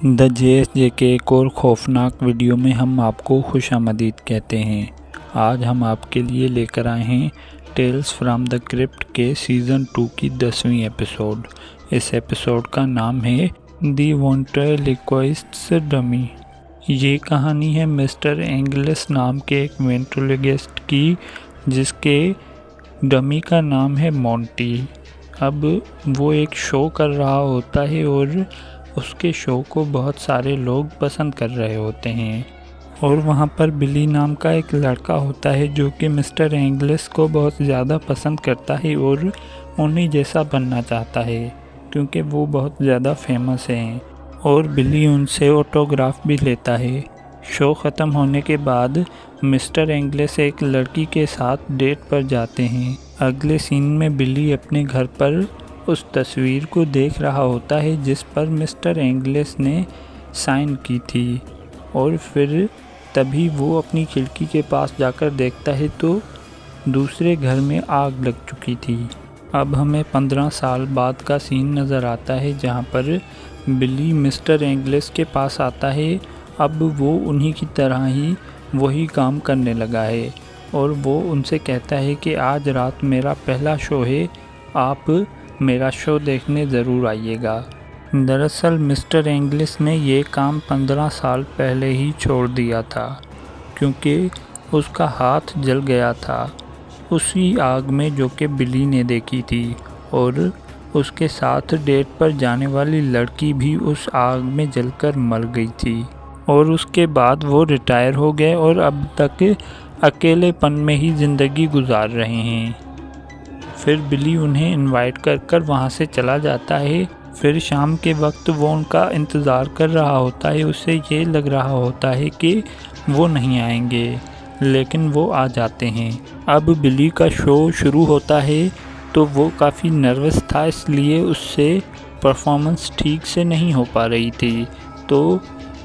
The JSJ के एक और खौफनाक वीडियो में हम आपको खुशामदीद कहते हैं। आज हम आपके लिए लेकर आए हैं टेल्स फ्रॉम द क्रिप्ट के सीज़न 2 की 10वीं एपिसोड। इस एपिसोड का नाम है दी वेंट्रिलोक्विस्ट डमी। ये कहानी है मिस्टर एंगलस नाम के एक वेंट्रिलोक्विस्ट की, जिसके डमी का नाम है मोंटी। अब वो एक शो कर रहा होता है और उसके शो को बहुत सारे लोग पसंद कर रहे होते हैं और वहाँ पर बिली नाम का एक लड़का होता है जो कि मिस्टर एंगलस को बहुत ज़्यादा पसंद करता है और उन्हीं जैसा बनना चाहता है क्योंकि वो बहुत ज़्यादा फेमस हैं और बिली उनसे ऑटोग्राफ भी लेता है। शो ख़त्म होने के बाद मिस्टर एंगलस एक लड़की के साथ डेट पर जाते हैं। अगले सीन में बिली अपने घर पर उस तस्वीर को देख रहा होता है जिस पर मिस्टर एंगलस ने साइन की थी और फिर तभी वो अपनी खिड़की के पास जाकर देखता है तो दूसरे घर में आग लग चुकी थी। अब हमें 15 साल बाद का सीन नज़र आता है जहाँ पर बिली मिस्टर एंगलस के पास आता है। अब वो उन्हीं की तरह ही वही काम करने लगा है और वो उनसे कहता है कि आज रात मेरा पहला शो है, आप मेरा शो देखने ज़रूर आइएगा। दरअसल मिस्टर एंगलस ने ये काम 15 साल पहले ही छोड़ दिया था क्योंकि उसका हाथ जल गया था उसी आग में जो कि बिली ने देखी थी और उसके साथ डेट पर जाने वाली लड़की भी उस आग में जलकर मर गई थी और उसके बाद वो रिटायर हो गए और अब तक अकेलेपन में ही ज़िंदगी गुजार रहे हैं। फिर बिली उन्हें इनवाइट कर वहाँ से चला जाता है। फिर शाम के वक्त वो उनका इंतज़ार कर रहा होता है। उसे ये लग रहा होता है कि वो नहीं आएंगे, लेकिन वो आ जाते हैं। अब बिली का शो शुरू होता है तो वो काफ़ी नर्वस था, इसलिए उससे परफॉर्मेंस ठीक से नहीं हो पा रही थी। तो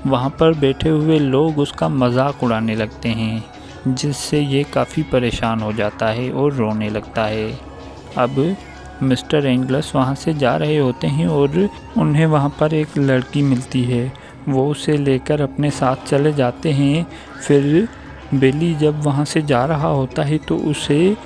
वहाँ पर बैठे हुए लोग उसका मजाक उड़ाने लगते हैं, जिससे ये काफ़ी परेशान हो जाता है और रोने लगता है। अब मिस्टर एंगलस वहाँ से जा रहे होते हैं और उन्हें वहाँ पर एक लड़की मिलती है। वो उसे लेकर अपने साथ चले जाते हैं। फिर बिली जब वहाँ से जा रहा होता है तो उसे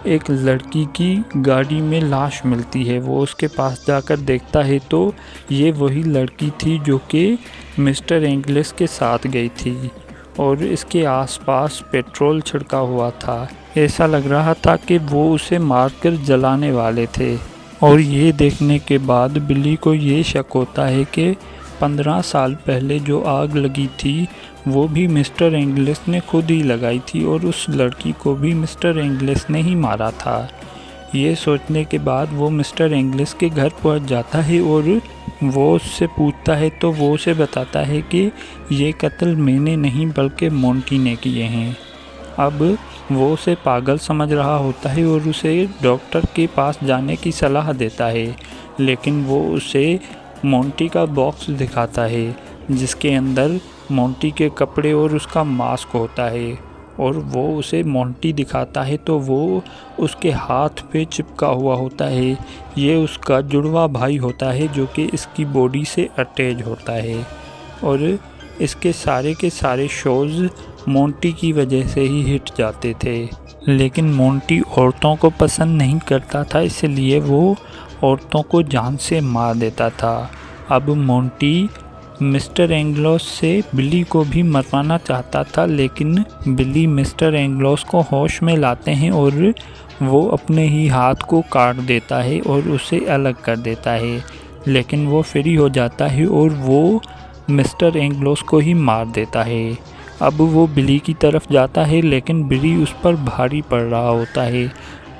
एक लड़की की गाड़ी में लाश मिलती है। वो उसके पास जाकर देखता है तो ये वही लड़की थी जो कि मिस्टर एंगलस के साथ गई थी और इसके आसपास पेट्रोल छिड़का हुआ था। ऐसा लग रहा था कि वो उसे मारकर जलाने वाले थे और ये देखने के बाद बिली को ये शक होता है कि 15 साल पहले जो आग लगी थी वो भी मिस्टर एंगलस ने खुद ही लगाई थी और उस लड़की को भी मिस्टर एंगलस ने ही मारा था। ये सोचने के बाद वो मिस्टर एंगलस के घर पहुंच जाता है और वो उससे पूछता है तो वो उसे बताता है कि ये कत्ल मैंने नहीं बल्कि मोंटी ने किए हैं। अब वो उसे पागल समझ रहा होता है और उसे डॉक्टर के पास जाने की सलाह देता है, लेकिन वो उसे मोंटी का बॉक्स दिखाता है जिसके अंदर मोंटी के कपड़े और उसका मास्क होता है और वो उसे मोंटी दिखाता है तो वो उसके हाथ पे चिपका हुआ होता है। ये उसका जुड़वा भाई होता है जो कि इसकी बॉडी से अटैच होता है और इसके सारे के सारे शोज़ मोंटी की वजह से ही हिट जाते थे। लेकिन मोंटी औरतों को पसंद नहीं करता था, इसलिए वो औरतों को जान से मार देता था। अब मोंटी मिस्टर एंगलस से बिली को भी मरवाना चाहता था, लेकिन बिली मिस्टर एंगलस को होश में लाते हैं और वो अपने ही हाथ को काट देता है और उसे अलग कर देता है, लेकिन वो फ्री हो जाता है और वो मिस्टर एंगलस को ही मार देता है। अब वो बिली की तरफ जाता है, लेकिन बिली उस पर भारी पड़ रहा होता है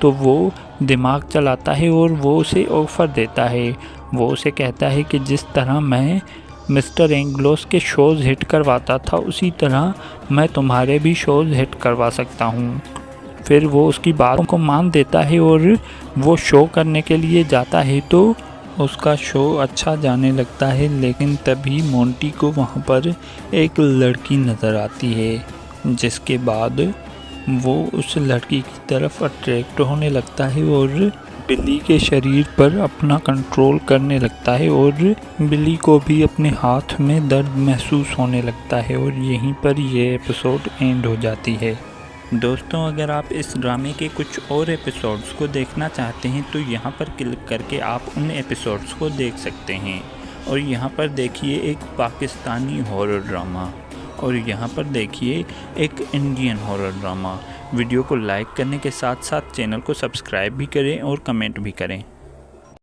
तो वो दिमाग चलाता है और वो उसे ऑफ़र देता है। वो उसे कहता है कि जिस तरह मैं मिस्टर एंगलस के शोज़ हिट करवाता था उसी तरह मैं तुम्हारे भी शोज़ हिट करवा सकता हूँ। फिर वो उसकी बातों को मान देता है और वो शो करने के लिए जाता है तो उसका शो अच्छा जाने लगता है। लेकिन तभी मोंटी को वहाँ पर एक लड़की नज़र आती है, जिसके बाद वो उस लड़की की तरफ अट्रैक्ट होने लगता है और बिल्ली के शरीर पर अपना कंट्रोल करने लगता है और बिल्ली को भी अपने हाथ में दर्द महसूस होने लगता है और यहीं पर ये एपिसोड एंड हो जाती है। दोस्तों, अगर आप इस ड्रामे के कुछ और एपिसोड्स को देखना चाहते हैं तो यहाँ पर क्लिक करके आप उन एपिसोड्स को देख सकते हैं। और यहाँ पर देखिए एक पाकिस्तानी हॉरर ड्रामा और यहाँ पर देखिए एक इंडियन हॉरर ड्रामा। वीडियो को लाइक करने के साथ साथ चैनल को सब्सक्राइब भी करें और कमेंट भी करें।